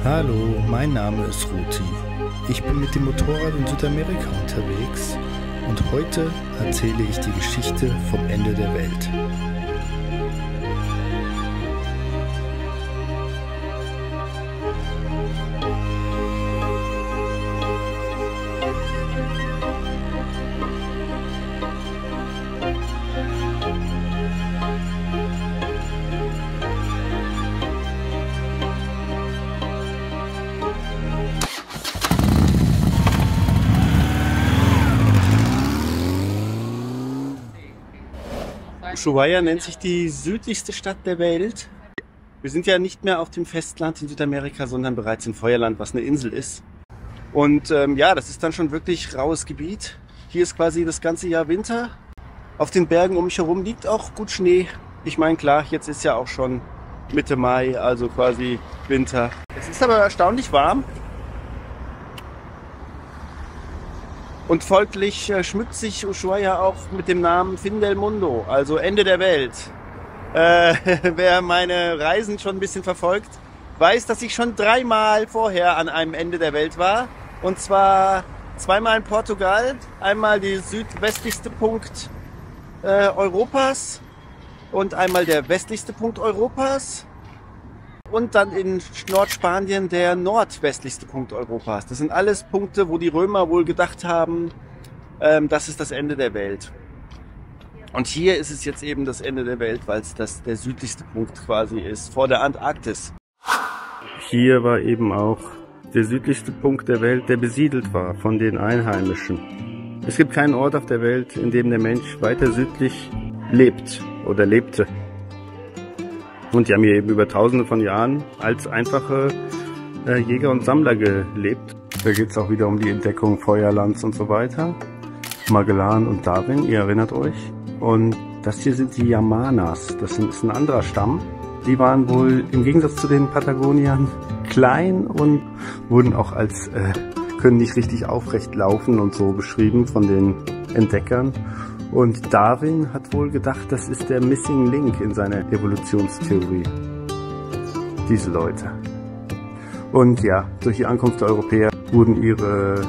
Hallo, mein Name ist Ruti. Ich bin mit dem Motorrad in Südamerika unterwegs und heute erzähle ich die Geschichte vom Ende der Welt. Ushuaia nennt sich die südlichste Stadt der Welt. Wir sind ja nicht mehr auf dem Festland in Südamerika, sondern bereits im Feuerland, was eine Insel ist. Und ja, das ist dann schon wirklich raues Gebiet. Hier ist quasi das ganze Jahr Winter. Auf den Bergen um mich herum liegt auch gut Schnee. Ich meine, klar, jetzt ist ja auch schon Mitte Mai, also quasi Winter. Es ist aber erstaunlich warm. Und folglich schmückt sich Ushuaia auch mit dem Namen Fin del Mundo, also Ende der Welt. Wer meine Reisen schon ein bisschen verfolgt, weiß, dass ich schon 3-mal vorher an einem Ende der Welt war. Und zwar 2-mal in Portugal, einmal der südwestlichste Punkt Europas und einmal der westlichste Punkt Europas. Und dann in Nordspanien der nordwestlichste Punkt Europas. Das sind alles Punkte, wo die Römer wohl gedacht haben, das ist das Ende der Welt. Und hier ist es jetzt eben das Ende der Welt, weil es der südlichste Punkt quasi ist, vor der Antarktis. Hier war eben auch der südlichste Punkt der Welt, der besiedelt war von den Einheimischen. Es gibt keinen Ort auf der Welt, in dem der Mensch weiter südlich lebt oder lebte. Und die haben hier eben über Tausende von Jahren als einfache Jäger und Sammler gelebt. Da geht es auch wieder um die Entdeckung Feuerlands und so weiter. Magellan und Darwin, ihr erinnert euch. Und das hier sind die Yamanas. Das ist ein anderer Stamm. Die waren wohl im Gegensatz zu den Patagoniern klein und wurden auch als können nicht richtig aufrecht laufen und so beschrieben von den Entdeckern. Und Darwin hat wohl gedacht, das ist der Missing Link in seiner Evolutionstheorie. Diese Leute. Und ja, durch die Ankunft der Europäer wurden ihre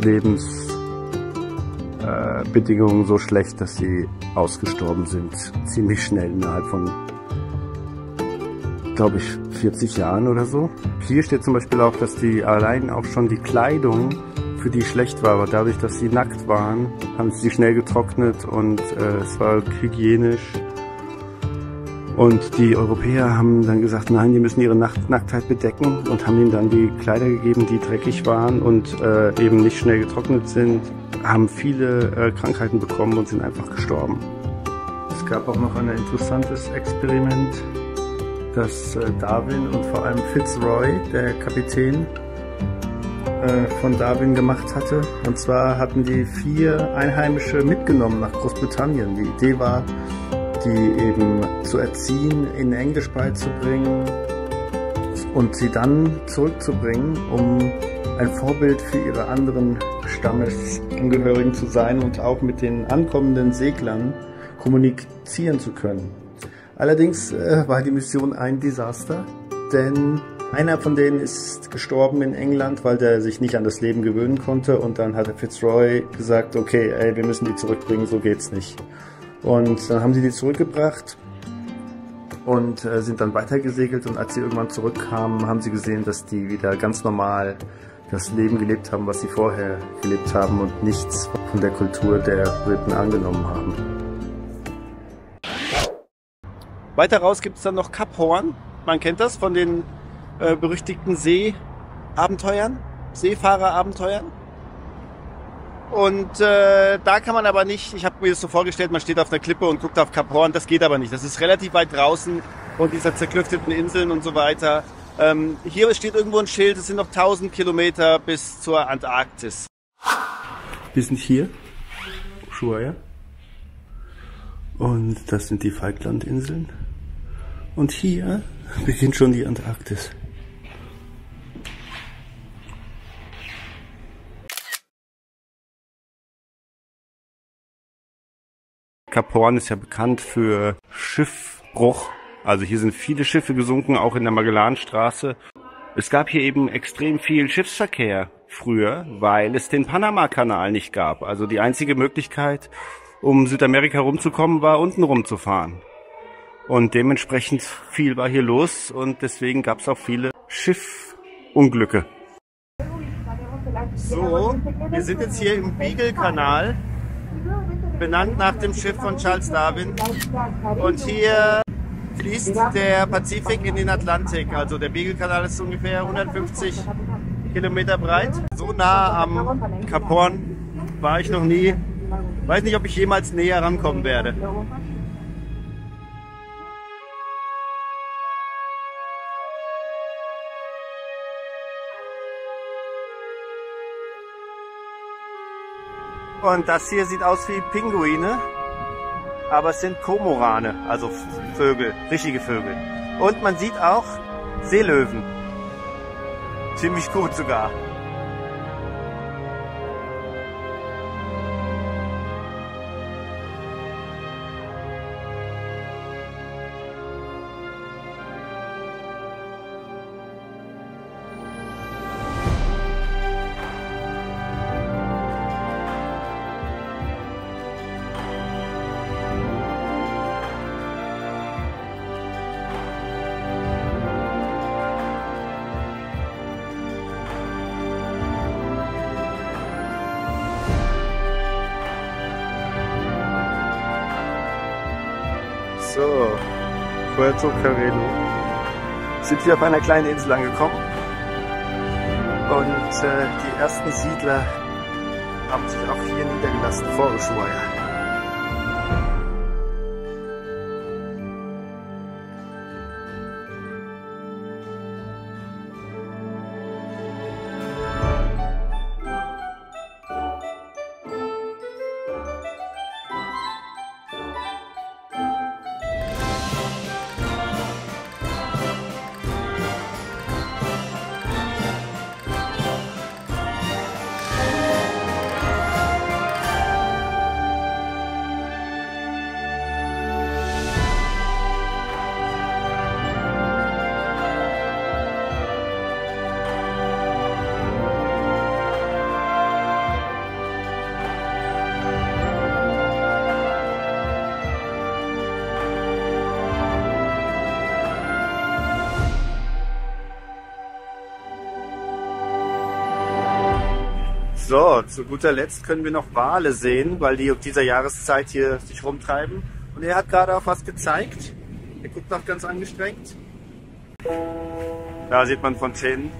Lebensbedingungen so schlecht, dass sie ausgestorben sind. Ziemlich schnell, innerhalb von, glaube ich, 40 Jahren oder so. Hier steht zum Beispiel auch, dass die allein auch schon die Kleidung für die schlecht war, aber dadurch, dass sie nackt waren, haben sie schnell getrocknet und es war hygienisch. Und die Europäer haben dann gesagt, nein, die müssen ihre Nacktheit bedecken und haben ihnen dann die Kleider gegeben, die dreckig waren und eben nicht schnell getrocknet sind, haben viele Krankheiten bekommen und sind einfach gestorben. Es gab auch noch ein interessantes Experiment, das Darwin und vor allem Fitzroy, der Kapitän, von Darwin gemacht hatte. Und zwar hatten die 4 Einheimische mitgenommen nach Großbritannien. Die Idee war, die eben zu erziehen, in Englisch beizubringen und sie dann zurückzubringen, um ein Vorbild für ihre anderen Stammesangehörigen zu sein und auch mit den ankommenden Seglern kommunizieren zu können. Allerdings war die Mission ein Desaster, denn einer von denen ist gestorben in England, weil der sich nicht an das Leben gewöhnen konnte. Und dann hat der Fitzroy gesagt, okay, ey, wir müssen die zurückbringen, so geht's nicht. Und dann haben sie die zurückgebracht und sind dann weitergesegelt. Und als sie irgendwann zurückkamen, haben sie gesehen, dass die wieder ganz normal das Leben gelebt haben, was sie vorher gelebt haben und nichts von der Kultur der Briten angenommen haben. Weiter raus gibt es dann noch Kap Hoorn. Man kennt das von den berüchtigten Seefahrerabenteuern. Und da kann man aber nicht, ich habe mir das so vorgestellt, man steht auf einer Klippe und guckt auf Kap Hoorn, das geht aber nicht. Das ist relativ weit draußen und dieser zerklüfteten Inseln und so weiter. Hier steht irgendwo ein Schild, es sind noch 1000 Kilometer bis zur Antarktis. Wir sind hier, Ushuaia. Und das sind die Falklandinseln. Und hier beginnt schon die Antarktis. Kap Hoorn ist ja bekannt für Schiffbruch. Also hier sind viele Schiffe gesunken, auch in der Magellanstraße. Es gab hier eben extrem viel Schiffsverkehr früher, weil es den Panama-Kanal nicht gab. Also die einzige Möglichkeit, um Südamerika rumzukommen, war unten rumzufahren. Und dementsprechend viel war hier los und deswegen gab es auch viele Schiffunglücke. So, wir sind jetzt hier im Beagle-Kanal, benannt nach dem Schiff von Charles Darwin. Und hier fließt der Pazifik in den Atlantik. Also der Beagle-Kanal ist ungefähr 150 Kilometer breit. So nah am Kap Horn war ich noch nie. Weiß nicht, ob ich jemals näher rankommen werde. Und das hier sieht aus wie Pinguine, aber es sind Kormorane, also Vögel, richtige Vögel. Und man sieht auch Seelöwen. Ziemlich gut sogar. So, Puerto Carrero. Sind wir auf einer kleinen Insel angekommen und die ersten Siedler haben sich auch hier niedergelassen vor Ushuaia. So, zu guter Letzt können wir noch Wale sehen, weil die um dieser Jahreszeit hier sich rumtreiben. Und er hat gerade auch was gezeigt. Er guckt noch ganz angestrengt. Da sieht man Fontänen.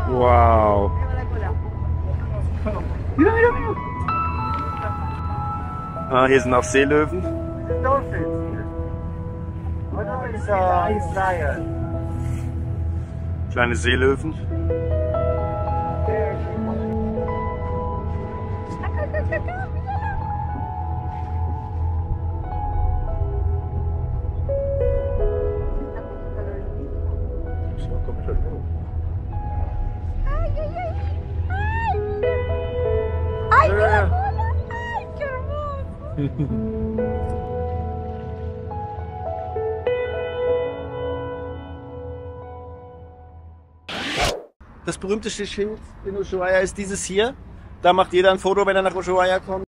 Wow. Ah, hier sind auch Seelöwen. Kleine Seelöwen. Das berühmteste Schild in Ushuaia ist dieses hier. Da macht jeder ein Foto, wenn er nach Ushuaia kommt.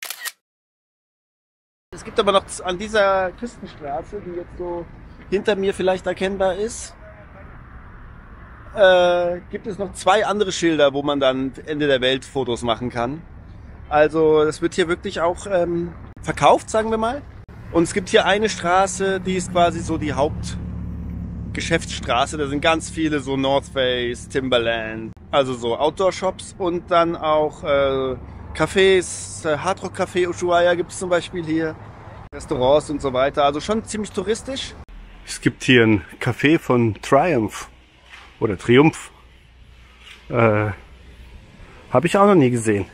Es gibt aber noch an dieser Küstenstraße, die jetzt so hinter mir vielleicht erkennbar ist, gibt es noch 2 andere Schilder, wo man dann Ende der Welt Fotos machen kann. Also es wird hier wirklich auch verkauft, sagen wir mal. Und es gibt hier eine Straße, die ist quasi so die Hauptgeschäftsstraße. Da sind ganz viele so North Face, Timberland, also so Outdoor-Shops und dann auch Cafés, Hard Rock Café Ushuaia gibt es zum Beispiel hier, Restaurants und so weiter. Also schon ziemlich touristisch. Es gibt hier ein Café von Triumph oder Triumph. Habe ich auch noch nie gesehen.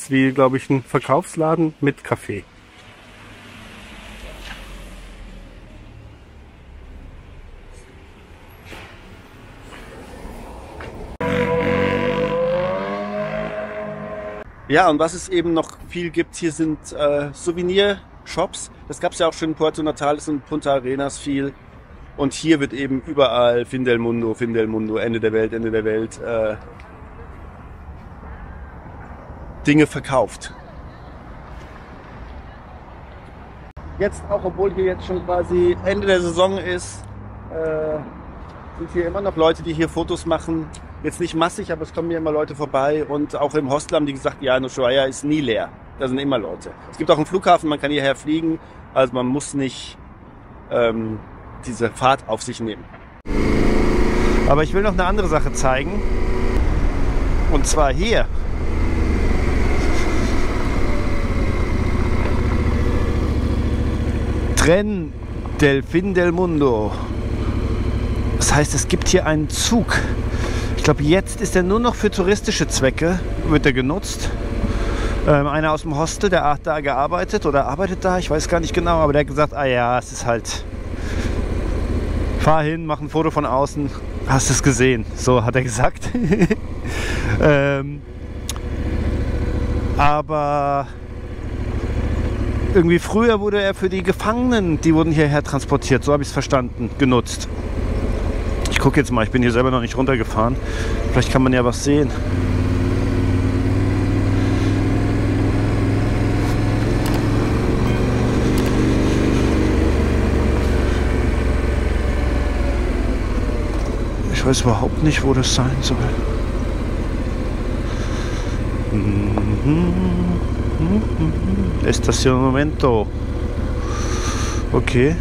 ist wie, glaube ich, ein Verkaufsladen mit Café. Ja, und was es eben noch viel gibt, hier sind Souvenir-Shops. Das gab es ja auch schon in Puerto Natales und Punta Arenas viel. Und hier wird eben überall Fin del Mundo, Ende der Welt, Dinge verkauft. Jetzt auch, obwohl hier jetzt schon quasi Ende der Saison ist, sind hier immer noch Leute, die hier Fotos machen. Jetzt nicht massig, aber es kommen hier immer Leute vorbei. Und auch im Hostel haben die gesagt, ja, Ushuaia ist nie leer. Da sind immer Leute. Es gibt auch einen Flughafen, man kann hierher fliegen. Also man muss nicht diese Fahrt auf sich nehmen. Aber ich will noch eine andere Sache zeigen. Und zwar hier. Tren del Fin del Mundo. Das heißt, es gibt hier einen Zug. Ich glaube, jetzt ist er nur noch für touristische Zwecke, wird er genutzt. Einer aus dem Hostel, der hat da gearbeitet oder arbeitet da, ich weiß gar nicht genau, aber der hat gesagt, ah ja, es ist halt, fahr hin, mach ein Foto von außen, hast es gesehen, so hat er gesagt. Aber irgendwie früher wurde er für die Gefangenen, die wurden hierher transportiert, so habe ich es verstanden, genutzt. Ich gucke jetzt mal, ich bin hier selber noch nicht runtergefahren. Vielleicht kann man ja was sehen. Ich weiß überhaupt nicht, wo das sein soll. Estacionamiento. Okay.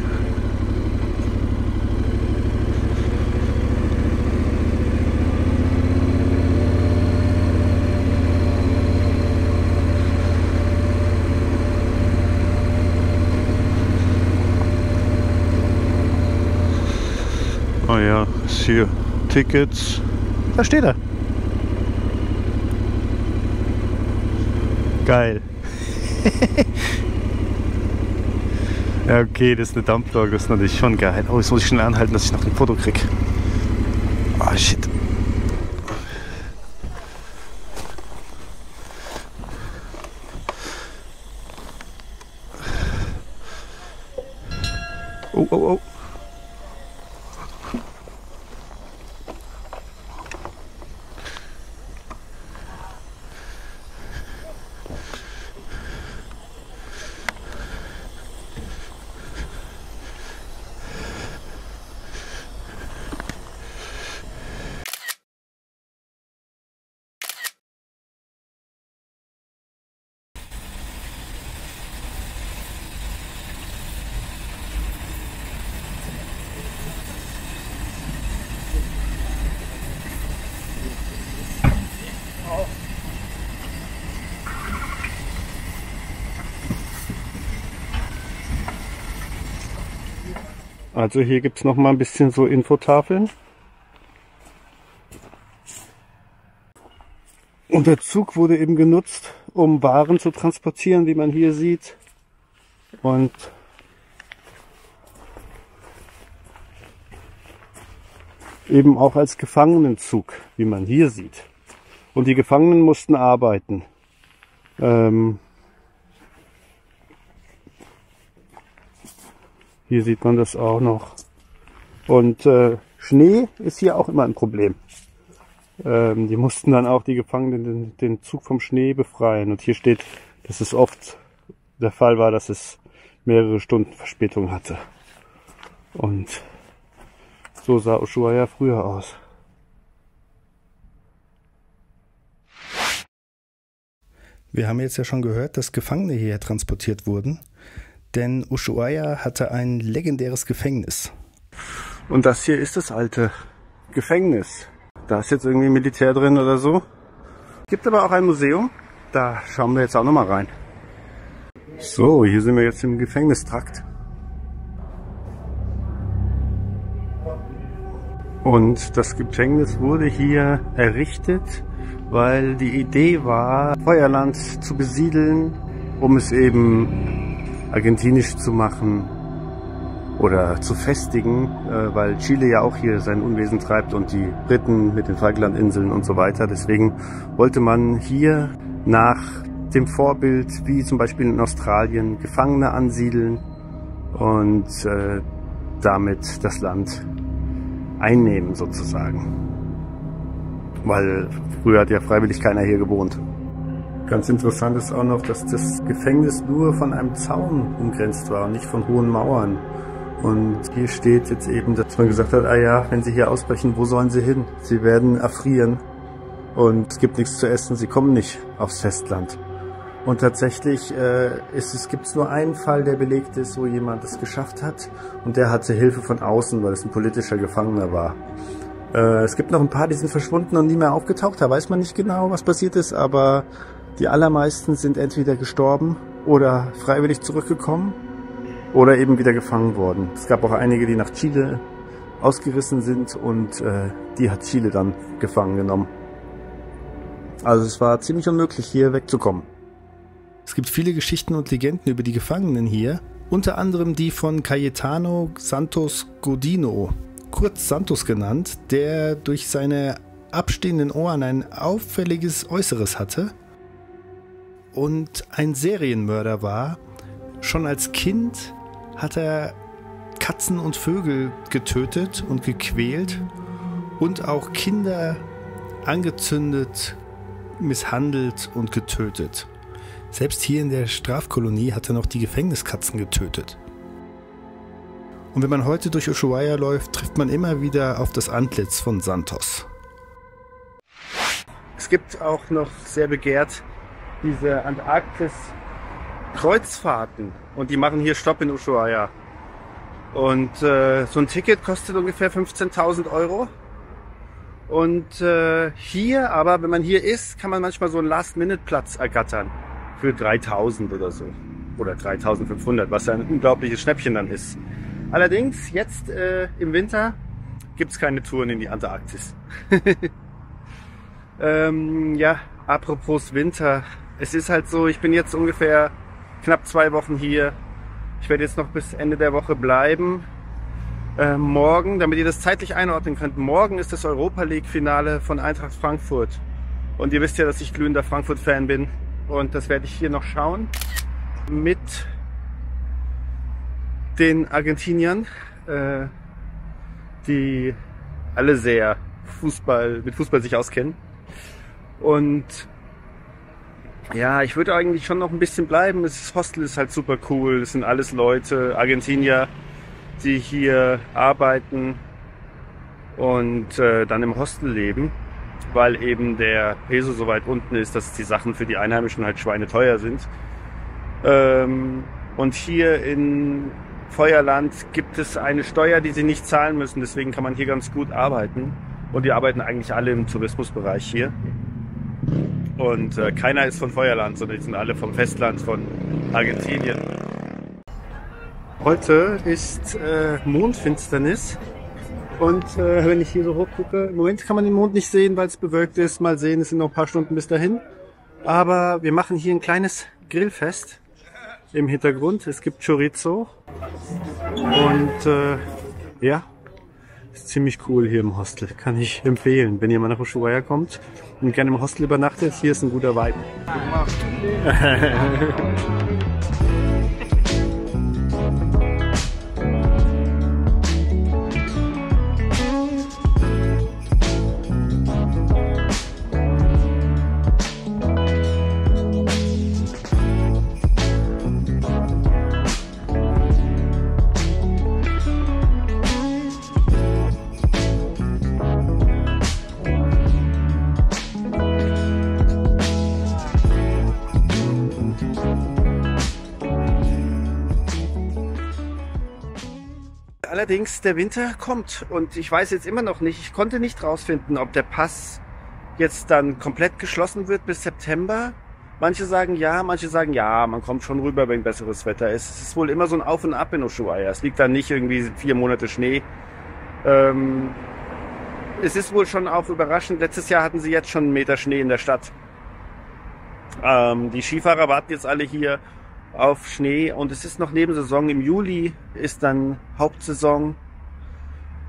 Oh ja, ist hier Tickets. Da steht er. Geil. Ja, okay, das ist eine Dampflok, das ist natürlich schon geil. Oh, jetzt muss ich schnell anhalten, dass ich noch ein Foto kriege. Oh, shit. Oh, oh, oh. Also hier gibt es noch mal ein bisschen so Infotafeln. Und der Zug wurde eben genutzt, um Waren zu transportieren, wie man hier sieht. Und eben auch als Gefangenenzug, wie man hier sieht. Und die Gefangenen mussten arbeiten. Hier sieht man das auch noch. Und Schnee ist hier auch immer ein Problem. Die mussten dann auch die Gefangenen den Zug vom Schnee befreien. Und hier steht, dass es oft der Fall war, dass es mehrere Stunden Verspätung hatte. Und so sah Ushuaia früher aus. Wir haben jetzt ja schon gehört, dass Gefangene hierher transportiert wurden. Denn Ushuaia hatte ein legendäres Gefängnis. Und das hier ist das alte Gefängnis. Da ist jetzt irgendwie Militär drin oder so. Gibt aber auch ein Museum. Da schauen wir jetzt auch nochmal rein. So, hier sind wir jetzt im Gefängnistrakt. Und das Gefängnis wurde hier errichtet weil die Idee war, Feuerland zu besiedeln, um es eben argentinisch zu machen oder zu festigen, weil Chile ja auch hier sein Unwesen treibt und die Briten mit den Falklandinseln und so weiter. Deswegen wollte man hier nach dem Vorbild, wie zum Beispiel in Australien, Gefangene ansiedeln und damit das Land einnehmen sozusagen. Weil früher hat ja freiwillig keiner hier gewohnt. Ganz interessant ist auch noch, dass das Gefängnis nur von einem Zaun umgrenzt war und nicht von hohen Mauern. Und hier steht jetzt eben, dass man gesagt hat, ah ja, wenn sie hier ausbrechen, wo sollen sie hin? Sie werden erfrieren und es gibt nichts zu essen, sie kommen nicht aufs Festland. Und tatsächlich gibt es nur einen Fall, der belegt ist, wo jemand es geschafft hat und der hatte Hilfe von außen, weil es ein politischer Gefangener war. Es gibt noch ein paar, die sind verschwunden und nie mehr aufgetaucht, da weiß man nicht genau, was passiert ist, aber die allermeisten sind entweder gestorben oder freiwillig zurückgekommen oder eben wieder gefangen worden. Es gab auch einige, die nach Chile ausgerissen sind und die hat Chile dann gefangen genommen. Also es war ziemlich unmöglich, hier wegzukommen. Es gibt viele Geschichten und Legenden über die Gefangenen hier, unter anderem die von Cayetano Santos Godino, kurz Santos genannt, der durch seine abstehenden Ohren ein auffälliges Äußeres hatte und ein Serienmörder war. Schon als Kind hat er Katzen und Vögel getötet und gequält und auch Kinder angezündet, misshandelt und getötet. Selbst hier in der Strafkolonie hat er noch die Gefängniskatzen getötet. Und wenn man heute durch Ushuaia läuft, trifft man immer wieder auf das Antlitz von Santos. Es gibt auch noch sehr begehrt diese Antarktis-Kreuzfahrten und die machen hier Stopp in Ushuaia. Und so ein Ticket kostet ungefähr 15.000 Euro. Und hier aber, wenn man hier ist, kann man manchmal so einen Last-Minute-Platz ergattern. Für 3.000 oder so. Oder 3.500, was ja ein unglaubliches Schnäppchen dann ist. Allerdings, jetzt im Winter gibt's keine Touren in die Antarktis. Ja, apropos Winter. Es ist halt so, ich bin jetzt ungefähr knapp 2 Wochen hier. Ich werde jetzt noch bis Ende der Woche bleiben. Morgen, damit ihr das zeitlich einordnen könnt, morgen ist das Europa League Finale von Eintracht Frankfurt. Und ihr wisst ja, dass ich glühender Frankfurt-Fan bin. Und das werde ich hier noch schauen. Mit den Argentiniern, die alle sehr mit Fußball sich auskennen. Und ja, ich würde eigentlich schon noch ein bisschen bleiben. Das Hostel ist halt super cool. Das sind alles Leute, Argentinier, die hier arbeiten und dann im Hostel leben, weil eben der Peso so weit unten ist, dass die Sachen für die Einheimischen halt schweineteuer sind. Und hier in Feuerland gibt es eine Steuer, die sie nicht zahlen müssen. Deswegen kann man hier ganz gut arbeiten. Und die arbeiten eigentlich alle im Tourismusbereich hier. Und keiner ist von Feuerland, sondern die sind alle vom Festland, von Argentinien. Heute ist Mondfinsternis. Und wenn ich hier so hoch gucke, im Moment kann man den Mond nicht sehen, weil es bewölkt ist. Mal sehen, es sind noch ein paar Stunden bis dahin. Aber wir machen hier ein kleines Grillfest im Hintergrund. Es gibt Chorizo. Und ja, ist ziemlich cool hier im Hostel. Kann ich empfehlen, wenn ihr mal nach Ushuaia kommt und gerne im Hostel übernachtet. Hier ist ein guter Vibe. Allerdings, der Winter kommt und ich weiß jetzt immer noch nicht, ich konnte nicht rausfinden, ob der Pass jetzt dann komplett geschlossen wird bis September. Manche sagen ja, man kommt schon rüber, wenn besseres Wetter ist. Es ist wohl immer so ein Auf und Ab in Ushuaia. Es liegt dann nicht irgendwie 4 Monate Schnee. es ist wohl schon auch überraschend. Letztes Jahr hatten sie jetzt schon 1 Meter Schnee in der Stadt. Die Skifahrer warten jetzt alle hier auf Schnee und es ist noch Nebensaison. Im Juli ist dann Hauptsaison.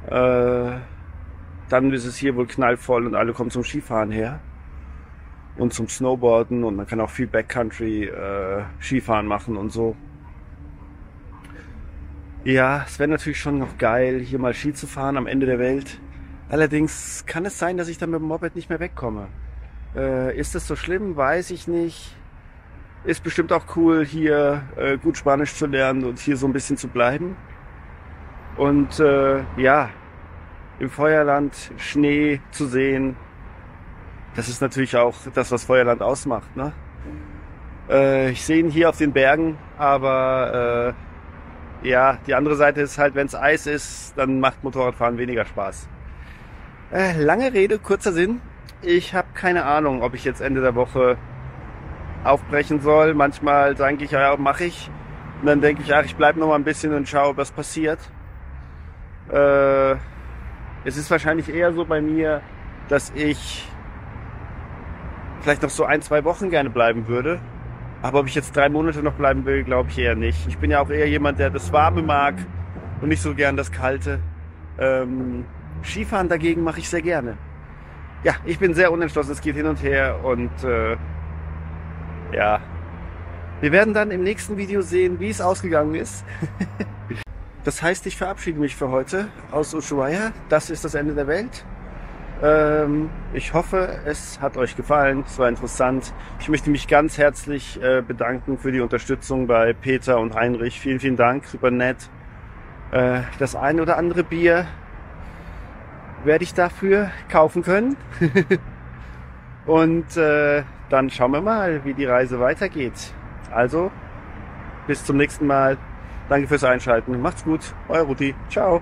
Dann ist es hier wohl knallvoll und alle kommen zum Skifahren her und zum Snowboarden und man kann auch viel Backcountry Skifahren machen und so. Ja, es wäre natürlich schon noch geil, hier mal Ski zu fahren am Ende der Welt. Allerdings kann es sein, dass ich dann mit dem Moped nicht mehr wegkomme. Ist das so schlimm? Weiß ich nicht. Ist bestimmt auch cool, hier gut Spanisch zu lernen und hier so ein bisschen zu bleiben. Und ja, im Feuerland Schnee zu sehen, das ist natürlich auch das, was Feuerland ausmacht, ne? Ich sehe ihn hier auf den Bergen, aber ja, die andere Seite ist halt, wenn es Eis ist, dann macht Motorradfahren weniger Spaß. Lange Rede, kurzer Sinn. Ich habe keine Ahnung, ob ich jetzt Ende der Woche aufbrechen soll. Manchmal denke ich, ja, mache ich. Und dann denke ich, ach, ich bleibe noch mal ein bisschen und schaue, was passiert. Es ist wahrscheinlich eher so bei mir, dass ich vielleicht noch so 1, 2 Wochen gerne bleiben würde. Aber ob ich jetzt 3 Monate noch bleiben will, glaube ich eher nicht. Ich bin ja auch eher jemand, der das Warme mag und nicht so gern das Kalte. Skifahren dagegen mache ich sehr gerne. Ja, ich bin sehr unentschlossen, es geht hin und her und ja, wir werden dann im nächsten Video sehen, wie es ausgegangen ist. Das heißt, ich verabschiede mich für heute aus Ushuaia. Das ist das Ende der Welt. Ich hoffe, es hat euch gefallen. Es war interessant. Ich möchte mich ganz herzlich bedanken für die Unterstützung bei Peter und Heinrich. Vielen, vielen Dank. Super nett. Das ein oder andere Bier werde ich dafür kaufen können. Und dann schauen wir mal, wie die Reise weitergeht. Also, bis zum nächsten Mal. Danke fürs Einschalten. Macht's gut. Euer Ruti. Ciao.